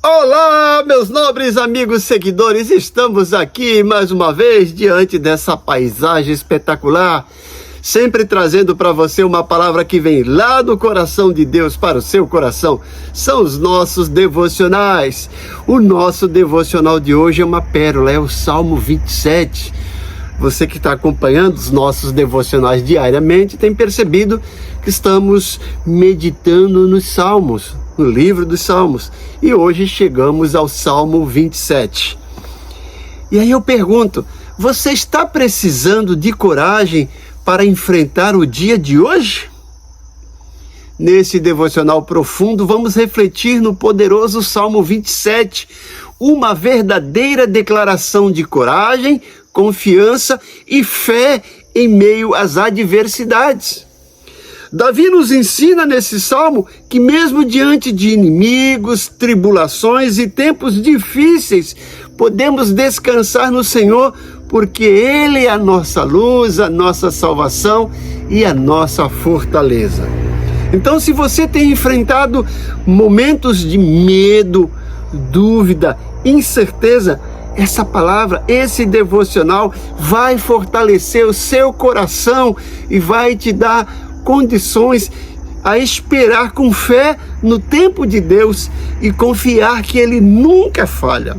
Olá, meus nobres amigos seguidores, estamos aqui mais uma vez diante dessa paisagem espetacular, sempre trazendo para você uma palavra que vem lá do coração de Deus para o seu coração. São os nossos devocionais. O nosso devocional de hoje é uma pérola, é o Salmo 27. Você que está acompanhando os nossos devocionais diariamente tem percebido que estamos meditando nos Salmos, no livro dos Salmos, e hoje chegamos ao Salmo 27. E aí eu pergunto, você está precisando de coragem para enfrentar o dia de hoje? Nesse devocional profundo, vamos refletir no poderoso Salmo 27, uma verdadeira declaração de coragem, confiança e fé em meio às adversidades. Davi nos ensina nesse salmo que mesmo diante de inimigos, tribulações e tempos difíceis, podemos descansar no Senhor, porque Ele é a nossa luz, a nossa salvação e a nossa fortaleza. Então, se você tem enfrentado momentos de medo, dúvida, incerteza, essa palavra, esse devocional vai fortalecer o seu coração e vai te dar condições a esperar com fé no tempo de Deus e confiar que Ele nunca falha.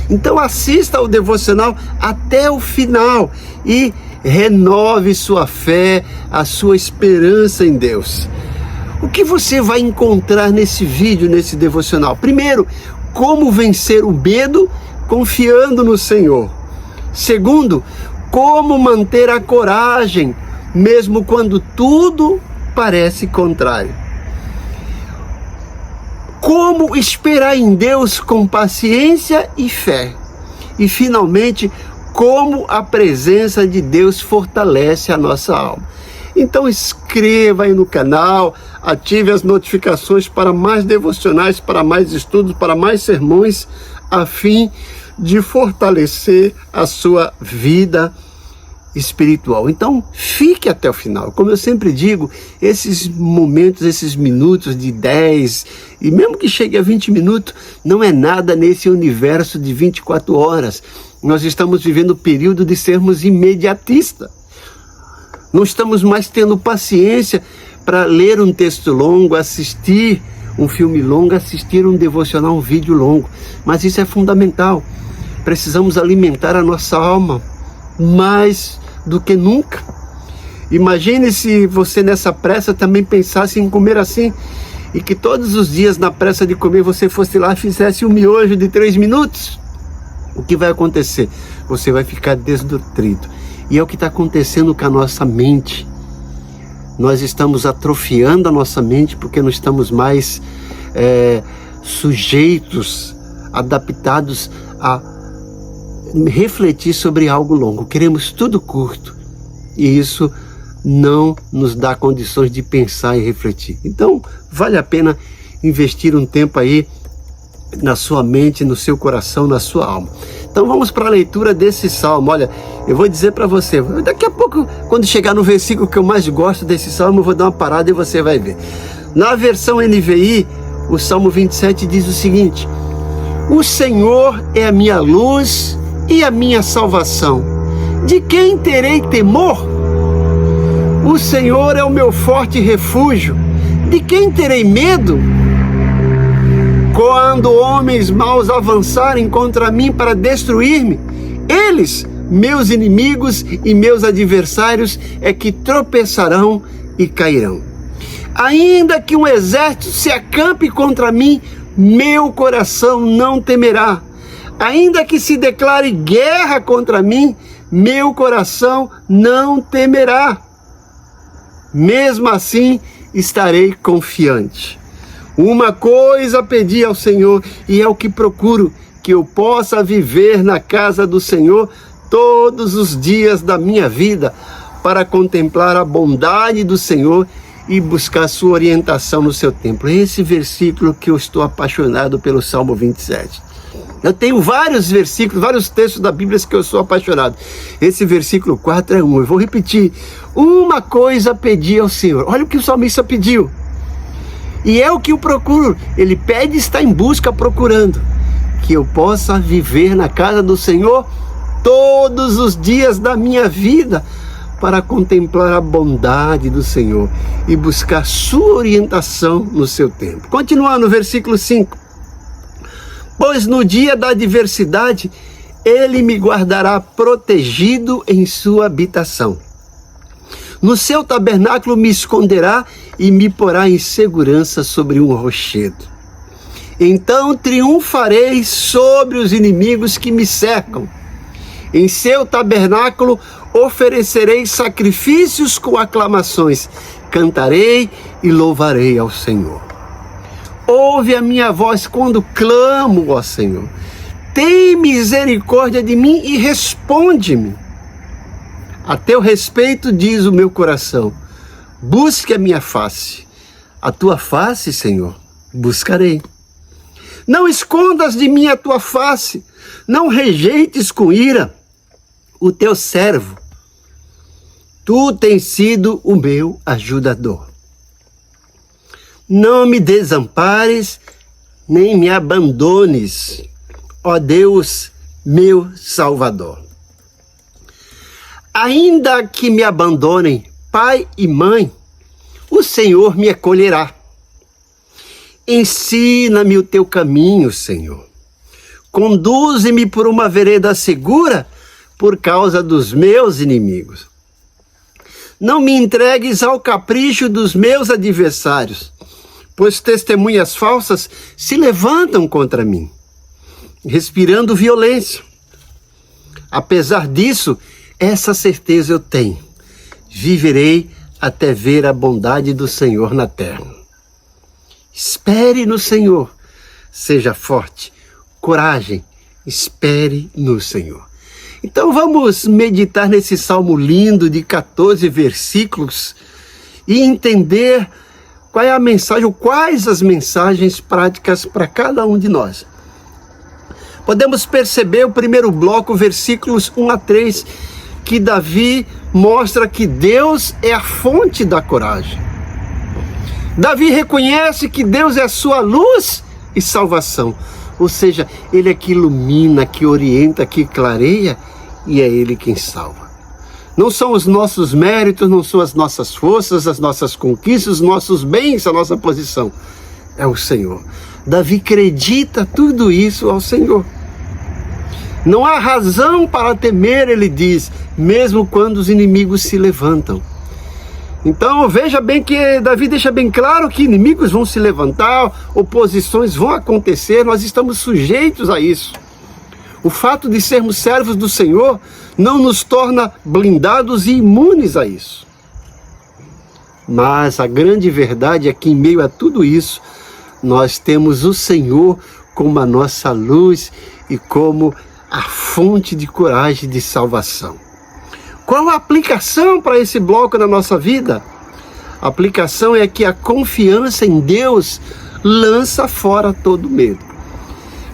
Então assista ao devocional até o final e renove sua fé, a sua esperança em Deus. O que você vai encontrar nesse vídeo, nesse devocional? Primeiro, como vencer o medo confiando no Senhor. Segundo, como manter a coragem mesmo quando tudo parece contrário. Como esperar em Deus com paciência e fé. E finalmente, como a presença de Deus fortalece a nossa alma. Então inscreva aí no canal, ative as notificações para mais devocionais, para mais estudos, para mais sermões, a fim de fortalecer a sua vida espiritual. Então fique até o final. Como eu sempre digo, esses momentos, esses minutos de 10 e mesmo que chegue a 20 minutos, não é nada nesse universo de 24 horas. Nós estamos vivendo o período de sermos imediatistas. Não estamos mais tendo paciência para ler um texto longo, assistir um filme longo, assistir um devocional, um vídeo longo. Mas isso é fundamental. Precisamos alimentar a nossa alma mais do que nunca. Imagine se você nessa pressa também pensasse em comer assim, e que todos os dias na pressa de comer você fosse lá e fizesse um miojo de 3 minutos. O que vai acontecer? Você vai ficar desnutrido. E é o que está acontecendo com a nossa mente. Nós estamos atrofiando a nossa mente porque não estamos mais sujeitos, adaptados a refletir sobre algo longo. Queremos tudo curto e isso não nos dá condições de pensar e refletir. Então vale a pena investir um tempo aí na sua mente, no seu coração, na sua alma. Então vamos para a leitura desse salmo. Olha, eu vou dizer para você, daqui a pouco, quando chegar no versículo que eu mais gosto desse salmo, eu vou dar uma parada e você vai ver. Na versão NVI, o Salmo 27 diz o seguinte: o Senhor é a minha luz e a minha salvação. De quem terei temor? O Senhor é o meu forte refúgio. De quem terei medo? Quando homens maus avançarem contra mim para destruir-me, eles, meus inimigos e meus adversários, é que tropeçarão e cairão. Ainda que um exército se acampe contra mim, meu coração não temerá. Ainda que se declare guerra contra mim, meu coração não temerá. Mesmo assim, estarei confiante. Uma coisa pedi ao Senhor, e é o que procuro, que eu possa viver na casa do Senhor todos os dias da minha vida, para contemplar a bondade do Senhor e buscar sua orientação no seu templo. Esse versículo que eu estou apaixonado pelo Salmo 27. Eu tenho vários versículos, vários textos da Bíblia que eu sou apaixonado. Esse versículo 4 é um. Eu vou repetir. Uma coisa pedi ao Senhor. Olha o que o salmista pediu. E é o que eu procuro. Ele pede e está em busca, procurando que eu possa viver na casa do Senhor todos os dias da minha vida, para contemplar a bondade do Senhor e buscar sua orientação no seu tempo. Continuando, versículo 5. Pois no dia da adversidade, Ele me guardará protegido em sua habitação. No seu tabernáculo me esconderá e me porá em segurança sobre um rochedo. Então triunfarei sobre os inimigos que me cercam. Em seu tabernáculo oferecerei sacrifícios com aclamações, cantarei e louvarei ao Senhor. Ouve a minha voz quando clamo, ó Senhor. Tem misericórdia de mim e responde-me. A teu respeito diz o meu coração, busque a minha face. A tua face, Senhor, buscarei. Não escondas de mim a tua face, não rejeites com ira o teu servo. Tu tens sido o meu ajudador. Não me desampares, nem me abandones, ó Deus, meu Salvador. Ainda que me abandonem pai e mãe, o Senhor me acolherá. Ensina-me o teu caminho, Senhor. Conduze-me por uma vereda segura por causa dos meus inimigos. Não me entregues ao capricho dos meus adversários, pois testemunhas falsas se levantam contra mim, respirando violência. Apesar disso, essa certeza eu tenho: viverei até ver a bondade do Senhor na terra. Espere no Senhor, seja forte, coragem, espere no Senhor. Então vamos meditar nesse salmo lindo de 14 versículos e entender qual é a mensagem, ou quais as mensagens práticas para cada um de nós. Podemos perceber o primeiro bloco, versículos 1 a 3, que Davi mostra que Deus é a fonte da coragem. Davi reconhece que Deus é a sua luz e salvação. Ou seja, Ele é que ilumina, que orienta, que clareia, e é Ele quem salva. Não são os nossos méritos, não são as nossas forças, as nossas conquistas, os nossos bens, a nossa posição. É o Senhor. Davi acredita tudo isso ao Senhor. Não há razão para temer, ele diz, mesmo quando os inimigos se levantam. Então veja bem que Davi deixa bem claro que inimigos vão se levantar, oposições vão acontecer, nós estamos sujeitos a isso. O fato de sermos servos do Senhor não nos torna blindados e imunes a isso. Mas a grande verdade é que em meio a tudo isso, nós temos o Senhor como a nossa luz e como a fonte de coragem e de salvação. Qual a aplicação para esse bloco na nossa vida? A aplicação é que a confiança em Deus lança fora todo medo.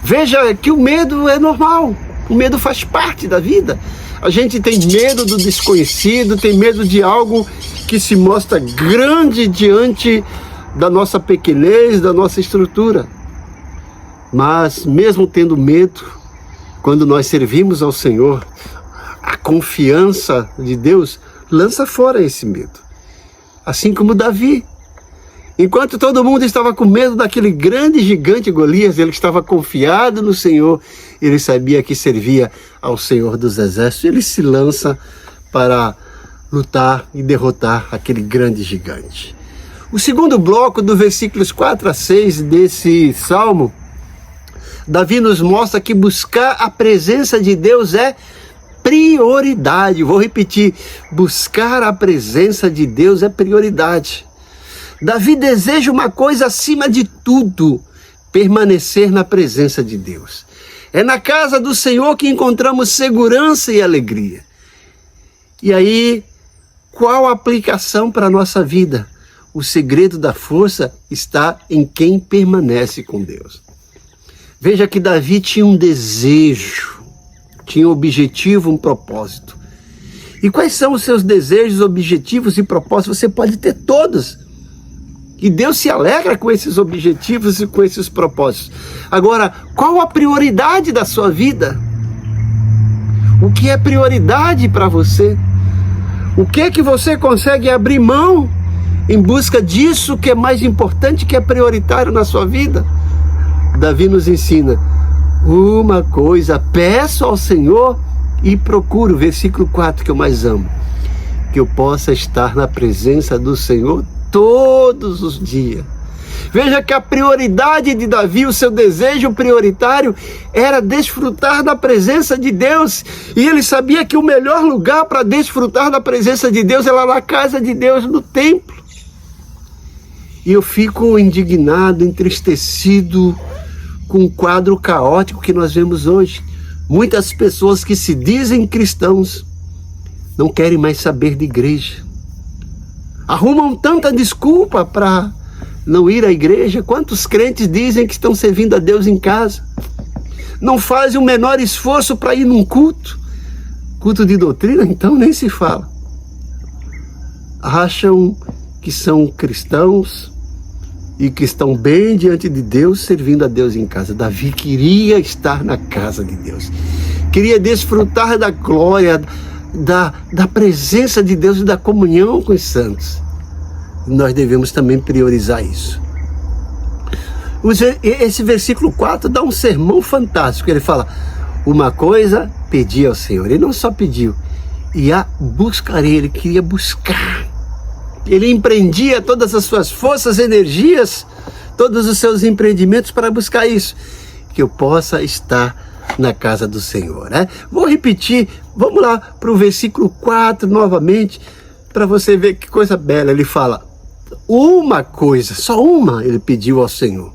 Veja que o medo é normal, o medo faz parte da vida. A gente tem medo do desconhecido, tem medo de algo que se mostra grande diante da nossa pequenez, da nossa estrutura. Mas mesmo tendo medo, quando nós servimos ao Senhor, a confiança de Deus lança fora esse medo. Assim como Davi. Enquanto todo mundo estava com medo daquele grande gigante Golias, ele estava confiado no Senhor, ele sabia que servia ao Senhor dos Exércitos, ele se lança para lutar e derrotar aquele grande gigante. O segundo bloco, do versículos 4 a 6 desse salmo, Davi nos mostra que buscar a presença de Deus é prioridade. Vou repetir, buscar a presença de Deus é prioridade. Davi deseja uma coisa acima de tudo: permanecer na presença de Deus. É na casa do Senhor que encontramos segurança e alegria. E aí, qual a aplicação para a nossa vida? O segredo da força está em quem permanece com Deus. Veja que Davi tinha um desejo, tinha um objetivo, um propósito. E quais são os seus desejos, objetivos e propósitos? Você pode ter todos. E Deus se alegra com esses objetivos e com esses propósitos. Agora, qual a prioridade da sua vida? O que é prioridade para você? O que é que você consegue abrir mão em busca disso que é mais importante, que é prioritário na sua vida? Davi nos ensina: uma coisa peço ao Senhor e procuro, versículo 4, que eu mais amo, que eu possa estar na presença do Senhor todos os dias. Veja que a prioridade de Davi, o seu desejo prioritário, era desfrutar da presença de Deus. E ele sabia que o melhor lugar para desfrutar da presença de Deus era na casa de Deus, no templo. E eu fico indignado, entristecido com o quadro caótico que nós vemos hoje. Muitas pessoas que se dizem cristãos não querem mais saber de igreja. Arrumam tanta desculpa para não ir à igreja. Quantos crentes dizem que estão servindo a Deus em casa? Não fazem o menor esforço para ir num culto. Culto de doutrina, então, nem se fala. Acham que são cristãos e que estão bem diante de Deus, servindo a Deus em casa. Davi queria estar na casa de Deus. Queria desfrutar da glória, da presença de Deus e da comunhão com os santos. Nós devemos também priorizar isso. Esse versículo 4 dá um sermão fantástico. Ele fala: uma coisa pedi ao Senhor. Ele não só pediu, e a buscarei. Ele queria buscar. Ele empreendia todas as suas forças, energias, todos os seus empreendimentos para buscar isso. Que eu possa estar na casa do Senhor, né? Vou repetir, vamos lá para o versículo 4 novamente, para você ver que coisa bela. Ele fala: uma coisa, só uma, ele pediu ao Senhor.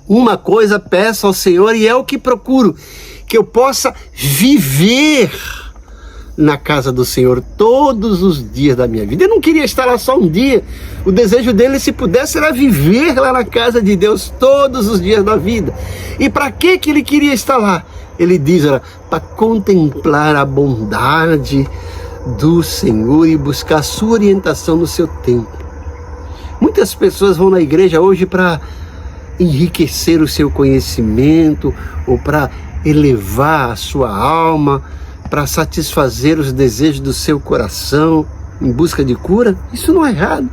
Uma coisa peço ao Senhor e é o que procuro, que eu possa viver na casa do Senhor todos os dias da minha vida. Ele não queria estar lá só um dia. O desejo dele, se pudesse, era viver lá na casa de Deus todos os dias da vida. E para que ele queria estar lá? Ele diz, para contemplar a bondade do Senhor e buscar a sua orientação no seu tempo. Muitas pessoas vão na igreja hoje para enriquecer o seu conhecimento ou para elevar a sua alma, para satisfazer os desejos do seu coração em busca de cura. Isso não é errado,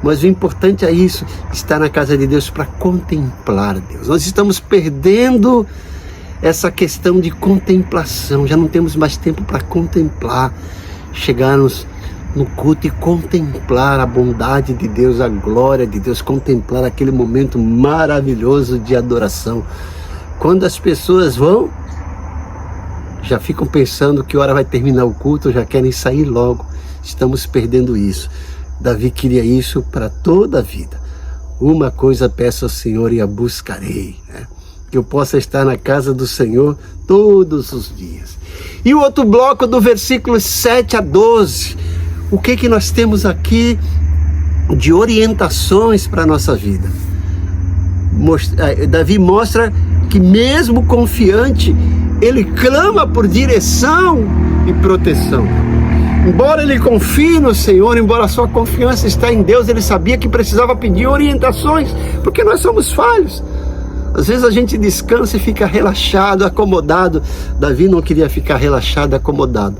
mas o importante é isso, estar na casa de Deus para contemplar Deus. Nós estamos perdendo essa questão de contemplação, já não temos mais tempo para contemplar, chegarmos no culto e contemplar a bondade de Deus, a glória de Deus, contemplar aquele momento maravilhoso de adoração. Quando as pessoas vão, já ficam pensando que hora vai terminar o culto, já querem sair logo. Estamos perdendo isso. Davi queria isso para toda a vida. Uma coisa peço ao Senhor e a buscarei, né? Que eu possa estar na casa do Senhor todos os dias. E o outro bloco do versículo 7 a 12, o que nós temos aqui de orientações para a nossa vida? Davi mostra que mesmo confiante, ele clama por direção e proteção. Embora ele confie no Senhor, embora a sua confiança está em Deus, ele sabia que precisava pedir orientações, porque nós somos falhos. Às vezes a gente descansa e fica relaxado, acomodado. Davi não queria ficar relaxado, acomodado.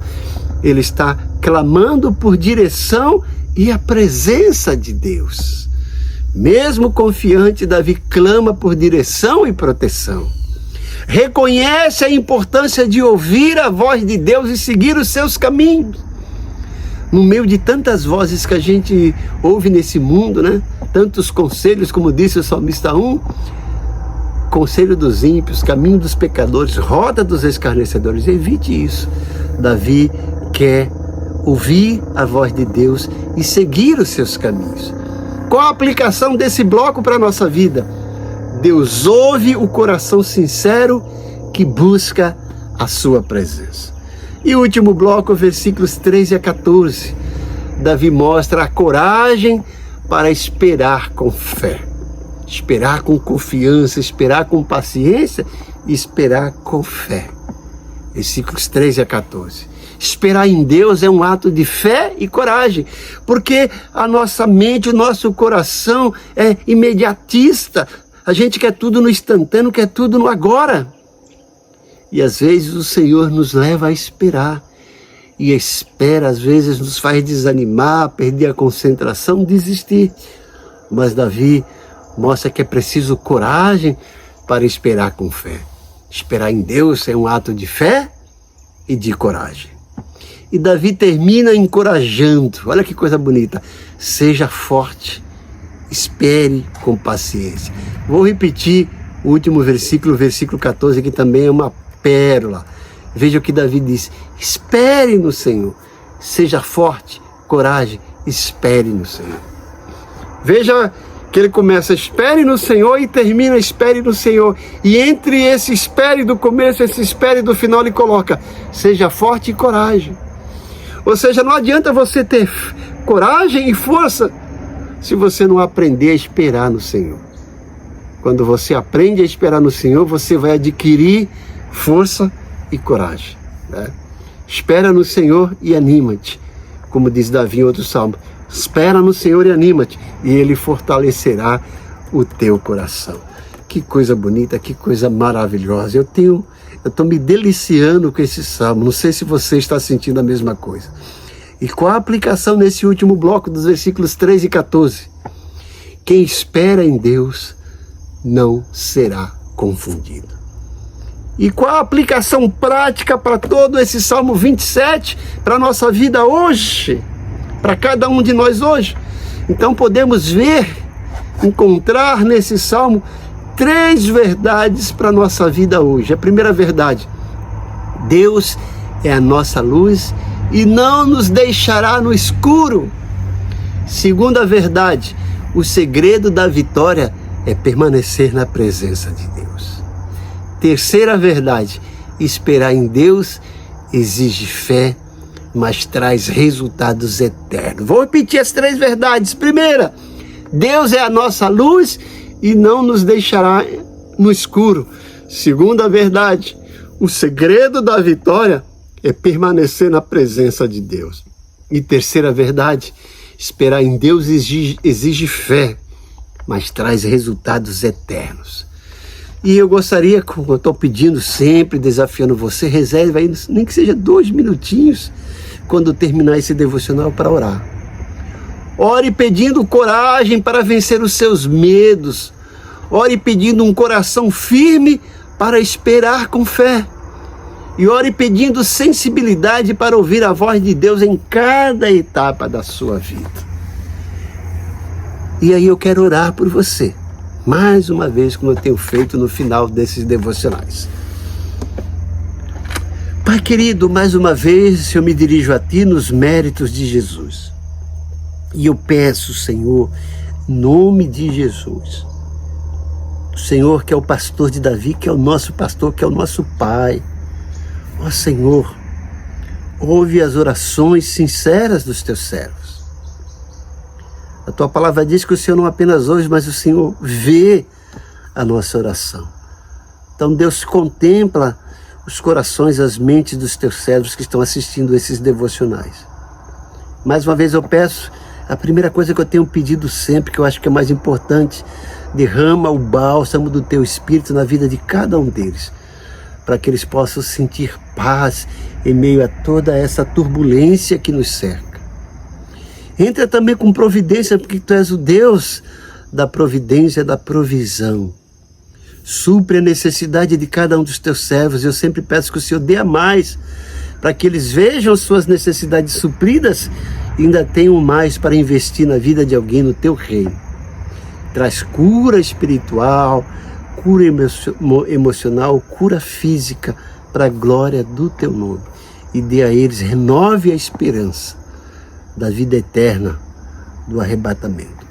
Ele está clamando por direção e a presença de Deus. Mesmo confiante, Davi clama por direção e proteção. Reconhece a importância de ouvir a voz de Deus e seguir os seus caminhos. No meio de tantas vozes que a gente ouve nesse mundo, né? Tantos conselhos, como disse o Salmista 1, conselho dos ímpios, caminho dos pecadores, rota dos escarnecedores. Evite isso. Davi quer ouvir a voz de Deus e seguir os seus caminhos. Qual a aplicação desse bloco para a nossa vida? Deus ouve o coração sincero que busca a sua presença. E o último bloco, versículos 13 a 14. Davi mostra a coragem para esperar com fé. Esperar com confiança, esperar com paciência e esperar com fé. Versículos 13 a 14. Esperar em Deus é um ato de fé e coragem, porque a nossa mente, o nosso coração é imediatista. A gente quer tudo no instantâneo, quer tudo no agora. E às vezes o Senhor nos leva a esperar. E a espera às vezes nos faz desanimar, perder a concentração, desistir. Mas Davi mostra que é preciso coragem para esperar com fé. Esperar em Deus é um ato de fé e de coragem. E Davi termina encorajando, olha que coisa bonita: seja forte, espere com paciência. Vou repetir o último versículo, o versículo 14, que também é uma pérola. Veja o que Davi diz: espere no Senhor, seja forte, coragem, espere no Senhor. Veja que ele começa espere no Senhor e termina espere no Senhor. E entre esse espere do começo, esse espere do final, ele coloca seja forte e coragem. Ou seja, não adianta você ter coragem e força se você não aprender a esperar no Senhor. Quando você aprende a esperar no Senhor, você vai adquirir força e coragem, né? Espera no Senhor e anima-te, como diz Davi em outro salmo. Espera no Senhor e anima-te, e Ele fortalecerá o teu coração. Que coisa bonita, que coisa maravilhosa. Eu estou me deliciando com esse salmo. Não sei se você está sentindo a mesma coisa. E qual a aplicação nesse último bloco dos versículos 13 e 14? Quem espera em Deus não será confundido. E qual a aplicação prática para todo esse Salmo 27, para a nossa vida hoje, para cada um de nós hoje? Então podemos encontrar nesse Salmo 3 verdades para a nossa vida hoje. A primeira verdade: Deus é a nossa luz e não nos deixará no escuro. Segunda verdade: o segredo da vitória é permanecer na presença de Deus. Terceira verdade: esperar em Deus exige fé, mas traz resultados eternos. Vou repetir as 3 verdades. Primeira: Deus é a nossa luz e não nos deixará no escuro. Segunda verdade: o segredo da vitória é permanecer na presença de Deus. E terceira verdade: esperar em Deus exige fé, mas traz resultados eternos. E eu gostaria, como eu estou pedindo sempre, desafiando você, reserve aí, nem que seja 2 minutinhos, quando terminar esse devocional, para orar. Ore pedindo coragem para vencer os seus medos. Ore pedindo um coração firme para esperar com fé. E ore pedindo sensibilidade para ouvir a voz de Deus em cada etapa da sua vida. E aí eu quero orar por você, mais uma vez, como eu tenho feito no final desses devocionais. Pai querido, mais uma vez eu me dirijo a Ti nos méritos de Jesus. E eu peço, Senhor, em nome de Jesus, o Senhor que é o pastor de Davi, que é o nosso pastor, que é o nosso Pai. Ó Senhor, ouve as orações sinceras dos Teus servos. A Tua palavra diz que o Senhor não apenas ouve, mas o Senhor vê a nossa oração. Então Deus contempla os corações, as mentes dos Teus servos que estão assistindo esses devocionais. Mais uma vez eu peço, a primeira coisa que eu tenho pedido sempre, que eu acho que é mais importante: derrama o bálsamo do Teu Espírito na vida de cada um deles, para que eles possam sentir paz em meio a toda essa turbulência que nos cerca. Entra também com providência, porque Tu és o Deus da providência, da provisão. Supre a necessidade de cada um dos Teus servos. Eu sempre peço que o Senhor dê a mais, para que eles vejam suas necessidades supridas e ainda tenham mais para investir na vida de alguém no Teu reino. Traz cura espiritual, cura emocional, cura física, para a glória do Teu nome. E dê a eles, renove a esperança da vida eterna, do arrebatamento.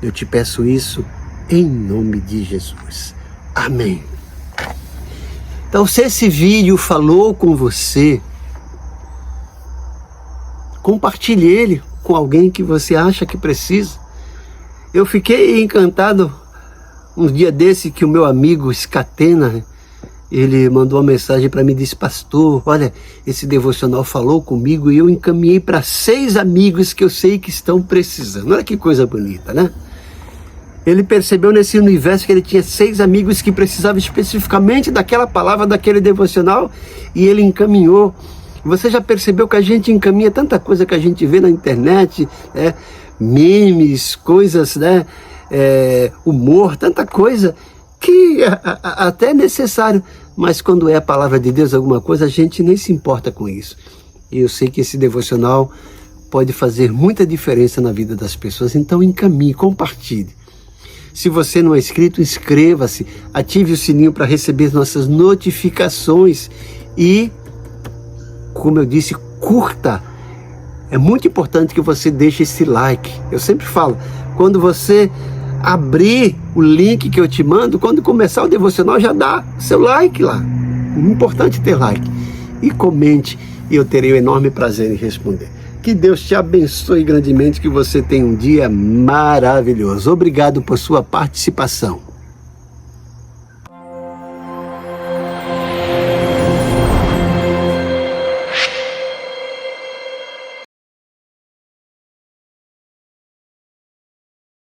Eu te peço isso em nome de Jesus. Amém. Então, se esse vídeo falou com você, compartilhe ele com alguém que você acha que precisa. Eu fiquei encantado um dia desse que o meu amigo Scatena Ele mandou uma mensagem para mim e disse: pastor, olha, esse devocional falou comigo e eu encaminhei para 6 amigos que eu sei que estão precisando. Olha que coisa bonita, né? Ele percebeu nesse universo que ele tinha 6 amigos que precisavam especificamente daquela palavra, daquele devocional, e ele encaminhou. Você já percebeu que a gente encaminha tanta coisa que a gente vê na internet, né? Memes, coisas, né? Humor, tanta coisa que até é necessário, mas quando é a palavra de Deus, alguma coisa, a gente nem se importa com isso. E eu sei que esse devocional pode fazer muita diferença na vida das pessoas, então encaminhe, compartilhe. Se você não é inscrito, inscreva-se, ative o sininho para receber nossas notificações e, como eu disse, curta. É muito importante que você deixe esse like. Eu sempre falo, quando você abrir o link que eu te mando, quando começar o devocional, já dá seu like lá. É importante ter like. E comente, e eu terei um enorme prazer em responder. Que Deus te abençoe grandemente, que você tenha um dia maravilhoso. Obrigado por sua participação.